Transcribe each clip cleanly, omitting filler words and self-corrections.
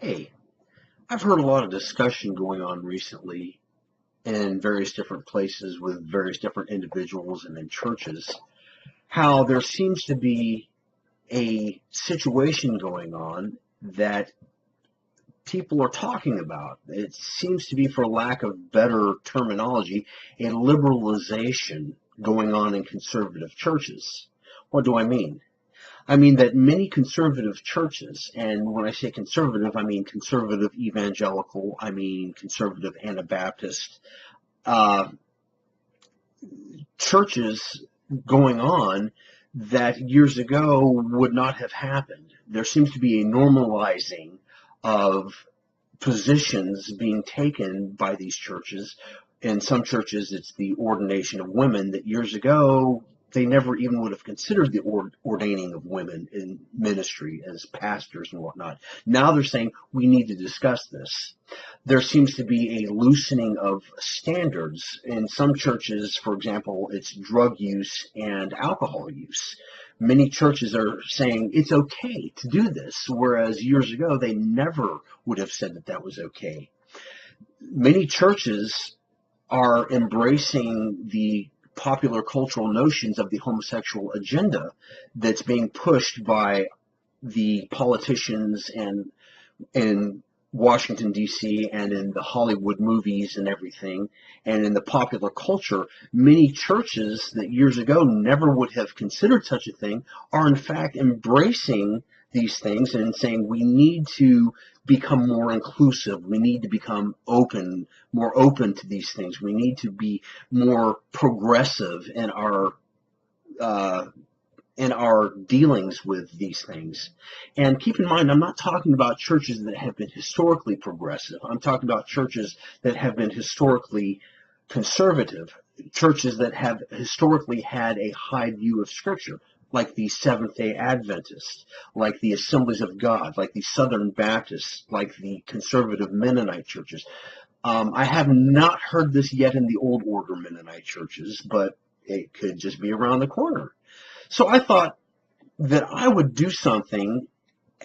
Hey, I've heard a lot of discussion going on recently in various different places with various different individuals and in churches, how there seems to be a situation going on that people are talking about. It seems to be, for lack of better terminology, a liberalization going on in conservative churches. What do I mean? I mean that many conservative churches, and when I say conservative, I mean conservative evangelical, I mean conservative Anabaptist, uh, churches going on that years ago would not have happened. There seems to be a normalizing of positions being taken by these churches. In some churches, it's the ordination of women that years ago they never even would have considered the ordaining of women in ministry as pastors and whatnot. Now they're saying we need to discuss this. There seems to be a loosening of standards. In some churches, for example, it's drug use and alcohol use. Many churches are saying it's okay to do this, whereas years ago they never would have said that that was okay. Many churches are embracing the popular cultural notions of the homosexual agenda that's being pushed by the politicians and in Washington, D.C., and in the Hollywood movies and everything, and in the popular culture. Many churches that years ago never would have considered such a thing are in fact embracing these things and saying we need to become more inclusive. We need to become more open to these things. We need to be more progressive uh, in our dealings with these things. And keep in mind, I'm not talking about churches that have been historically progressive. I'm talking about churches that have been historically conservative, churches that have historically had a high view of Scripture, like the Seventh-day Adventists, like the Assemblies of God, like the Southern Baptists, like the conservative Mennonite churches. I have not heard this yet in the Old Order Mennonite churches, but it could just be around the corner. So I thought that I would do something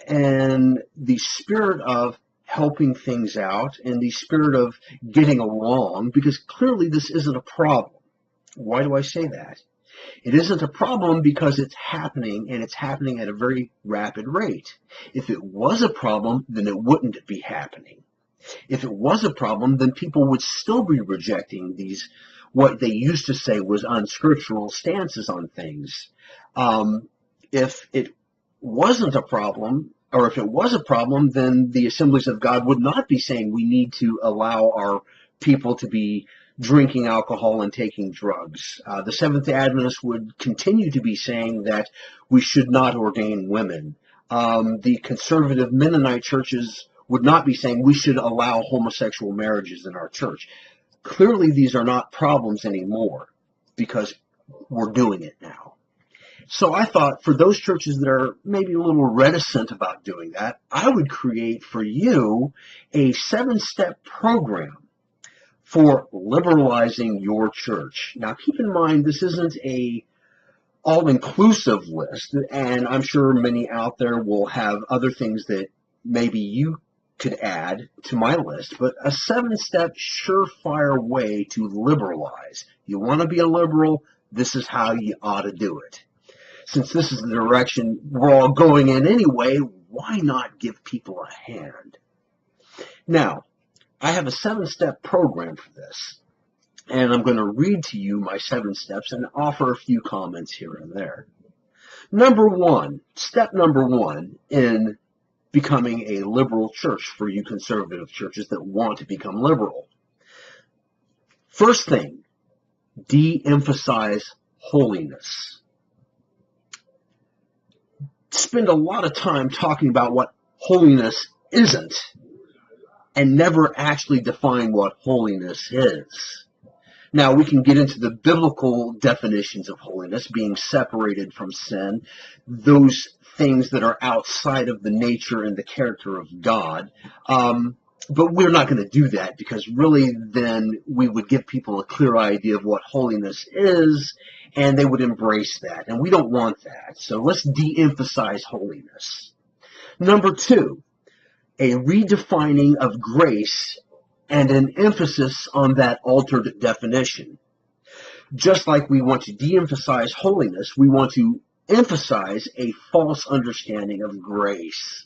in the spirit of helping things out, in the spirit of getting along, because clearly this isn't a problem. Why do I say that? It isn't a problem because it's happening, and it's happening at a very rapid rate. If it was a problem, then it wouldn't be happening. If it was a problem, then people would still be rejecting these, what they used to say was unscriptural stances on things. If it wasn't a problem, or if it was a problem, then the Assemblies of God would not be saying we need to allow our people to be drinking alcohol and taking drugs. The Seventh-day Adventists would continue to be saying that we should not ordain women. The conservative Mennonite churches would not be saying we should allow homosexual marriages in our church. Clearly, these are not problems anymore because we're doing it now. So I thought for those churches that are maybe a little reticent about doing that, I would create for you a 7-step program for liberalizing your church. Now, keep in mind, this isn't a all-inclusive list, and I'm sure many out there will have other things that maybe you could add to my list, but a 7-step surefire way to liberalize. You want to be a liberal, this is how you ought to do it. Since this is the direction we're all going in anyway, why not give people a hand? Now, I have a 7-step program for this, and I'm going to read to you my 7 steps and offer a few comments here and there. Step number one in becoming a liberal church for you conservative churches that want to become liberal. First thing, de-emphasize holiness. Spend a lot of time talking about what holiness isn't and never actually define what holiness is. Now, we can get into the biblical definitions of holiness, being separated from sin, those things that are outside of the nature and the character of God. But we're not going to do that because really then we would give people a clear idea of what holiness is, and they would embrace that. And we don't want that. So let's de-emphasize holiness. Number 2, a redefining of grace and an emphasis on that altered definition. Just like we want to de-emphasize holiness, we want to emphasize a false understanding of grace.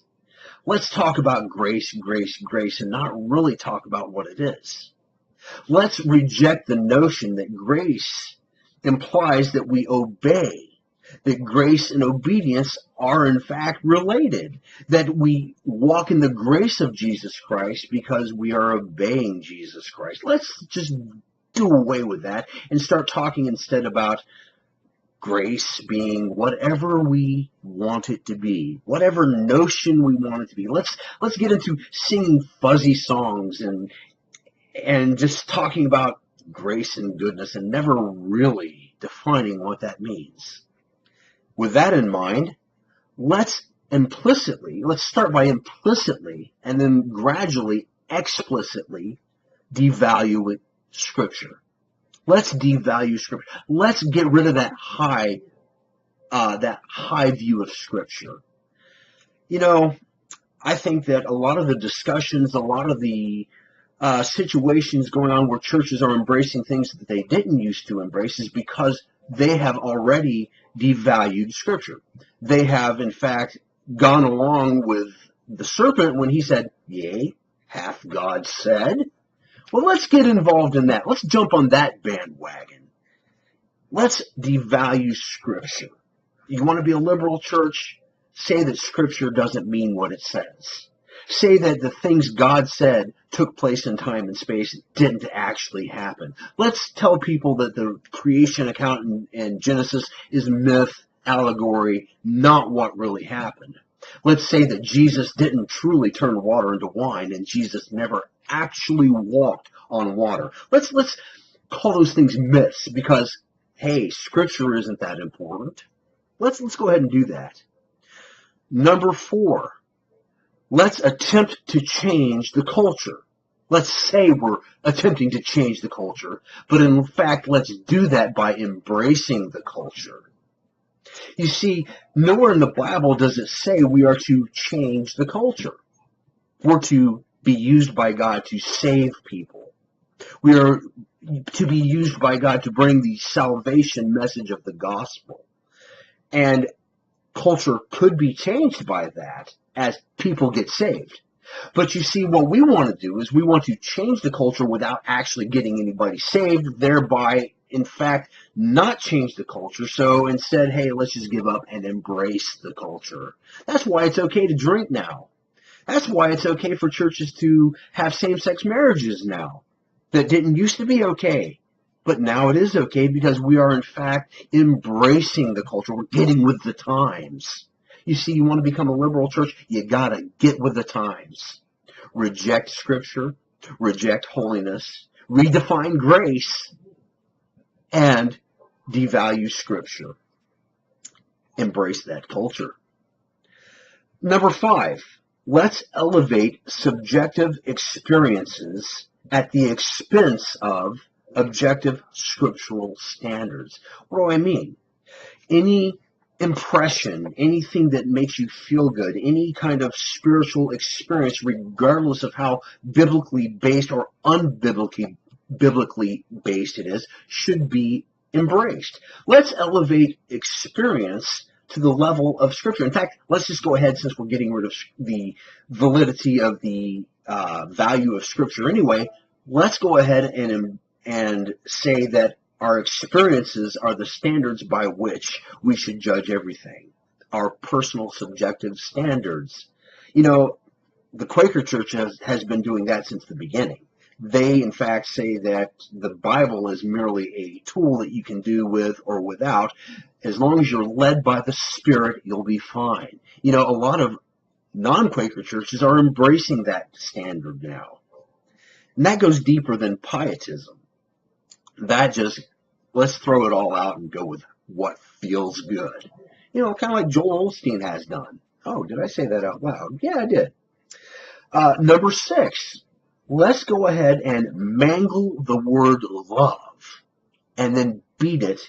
Let's talk about grace, grace, grace, and not really talk about what it is. Let's reject the notion that grace implies that we obey, that grace and obedience are in fact related, that we walk in the grace of Jesus Christ because we are obeying Jesus Christ. Let's just do away with that and start talking instead about grace being whatever we want it to be, whatever notion we want it to be. Let's get into singing fuzzy songs and just talking about grace and goodness and never really defining what that means. With that in mind, let's start by implicitly and then gradually explicitly devalue Scripture. Let's devalue Scripture. Let's get rid of that high view of Scripture. You know, I think that a lot of the discussions, a lot of the situations going on where churches are embracing things that they didn't used to embrace is because they have already devalued Scripture. They have, in fact, gone along with the serpent when he said, "Yea, hath God said?" Well, let's get involved in that. Let's jump on that bandwagon. Let's devalue Scripture. You want to be a liberal church? Say that Scripture doesn't mean what it says. Say that the things God said took place in time and space didn't actually happen. Let's tell people that the creation account in Genesis is myth, allegory, not what really happened. Let's say that Jesus didn't truly turn water into wine and Jesus never actually walked on water. Let's call those things myths because, hey, Scripture isn't that important. Let's go ahead and do that. Number 4, let's attempt to change the culture. Let's say we're attempting to change the culture, but in fact, let's do that by embracing the culture. You see, nowhere in the Bible does it say we are to change the culture. We're to be used by God to save people. We are to be used by God to bring the salvation message of the gospel. And culture could be changed by that as people get saved. But you see, what we want to do is we want to change the culture without actually getting anybody saved, thereby, in fact, not change the culture. So instead, hey, let's just give up and embrace the culture. That's why it's okay to drink now. That's why it's okay for churches to have same-sex marriages now. That didn't used to be okay. But now it is okay because we are, in fact, embracing the culture. We're getting with the times. You see, you want to become a liberal church, you got to get with the times. Reject Scripture, reject holiness, redefine grace, and devalue Scripture. Embrace that culture. Number 5, let's elevate subjective experiences at the expense of objective scriptural standards. What do I mean? Any impression, anything that makes you feel good, any kind of spiritual experience, regardless of how biblically based or unbiblically based it is, should be embraced. Let's elevate experience to the level of Scripture. In fact, let's just go ahead, since we're getting rid of the validity of the value of Scripture anyway, let's go ahead and say that our experiences are the standards by which we should judge everything. Our personal subjective standards. You know, the Quaker Church has been doing that since the beginning. They, in fact, say that the Bible is merely a tool that you can do with or without. As long as you're led by the Spirit, you'll be fine. You know, a lot of non-Quaker churches are embracing that standard now. And that goes deeper than pietism. That just, let's throw it all out and go with what feels good. You know, kind of like Joel Osteen has done. Oh, did I say that out loud? Yeah, I did. Number 6, let's go ahead and mangle the word love and then beat it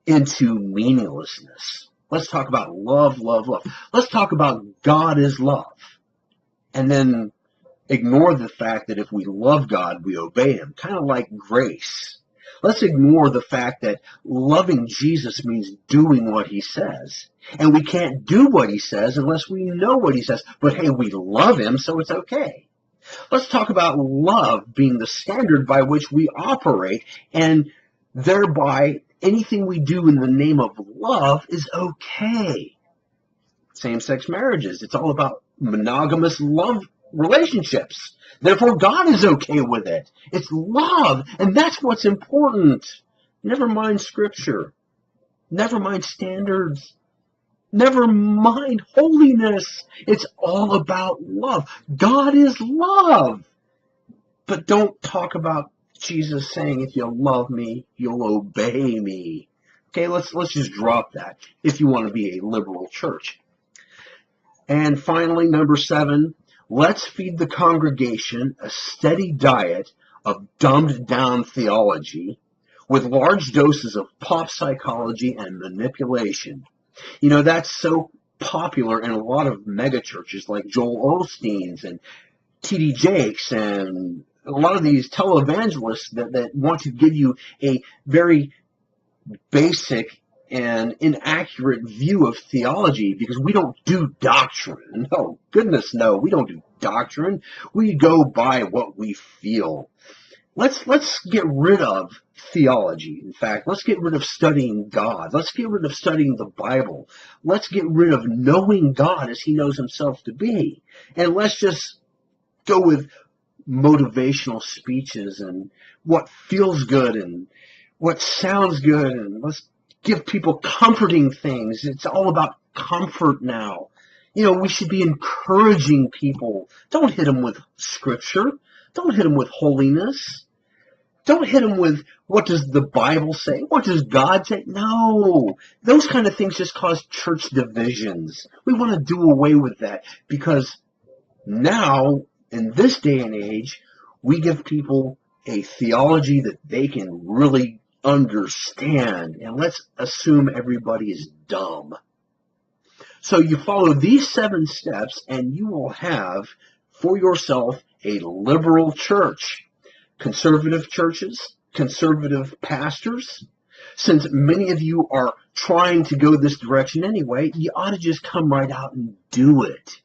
into meaninglessness. Let's talk about love, love, love. Let's talk about God is love. and then ignore the fact that if we love God, we obey him, kind of like grace. Let's ignore the fact that loving Jesus means doing what he says. And we can't do what he says unless we know what he says. But hey, we love him, so it's okay. Let's talk about love being the standard by which we operate, and thereby anything we do in the name of love is okay. Same-sex marriages, it's all about monogamous love relationships. Therefore, God is okay with it. It's love, and that's what's important. Never mind scripture. Never mind standards. Never mind holiness. It's all about love. God is love. But don't talk about Jesus saying, if you love me, you'll obey me. Okay, let's just drop that if you want to be a liberal church. And finally, number 7, let's feed the congregation a steady diet of dumbed-down theology with large doses of pop psychology and manipulation. You know, that's so popular in a lot of mega churches like Joel Osteen's and T.D. Jakes and a lot of these televangelists that want to give you a very basic and inaccurate view of theology, because we don't do doctrine. No, goodness no, we don't do doctrine. We go by what we feel. Let's get rid of theology. In fact, let's get rid of studying God. Let's get rid of studying the Bible. Let's get rid of knowing God as he knows himself to be. And let's just go with motivational speeches and what feels good and what sounds good, and let's give people comforting things. It's all about comfort now. You know, we should be encouraging people. Don't hit them with scripture. Don't hit them with holiness. Don't hit them with, what does the Bible say? What does God say? No. Those kind of things just cause church divisions. We want to do away with that, because now, in this day and age, we give people a theology that they can really understand. And let's assume everybody is dumb. So you follow these 7 steps and you will have for yourself a liberal church. Conservative churches, conservative pastors. Since many of you are trying to go this direction anyway, you ought to just come right out and do it.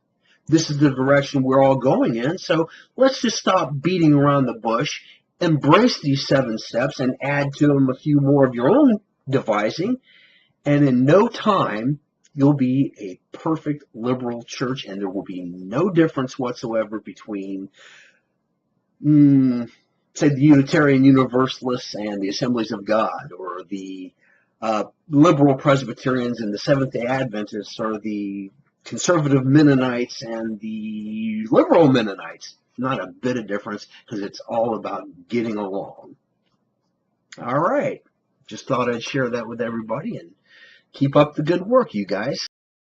This is the direction we're all going in, so let's just stop beating around the bush, embrace these 7 steps, and add to them a few more of your own devising, and in no time, you'll be a perfect liberal church, and there will be no difference whatsoever between, say, the Unitarian Universalists and the Assemblies of God, or the liberal Presbyterians and the Seventh-day Adventists, or the conservative Mennonites and the liberal Mennonites. Not a bit of difference, because it's all about getting along. All right. Just thought I'd share that with everybody, and keep up the good work, you guys.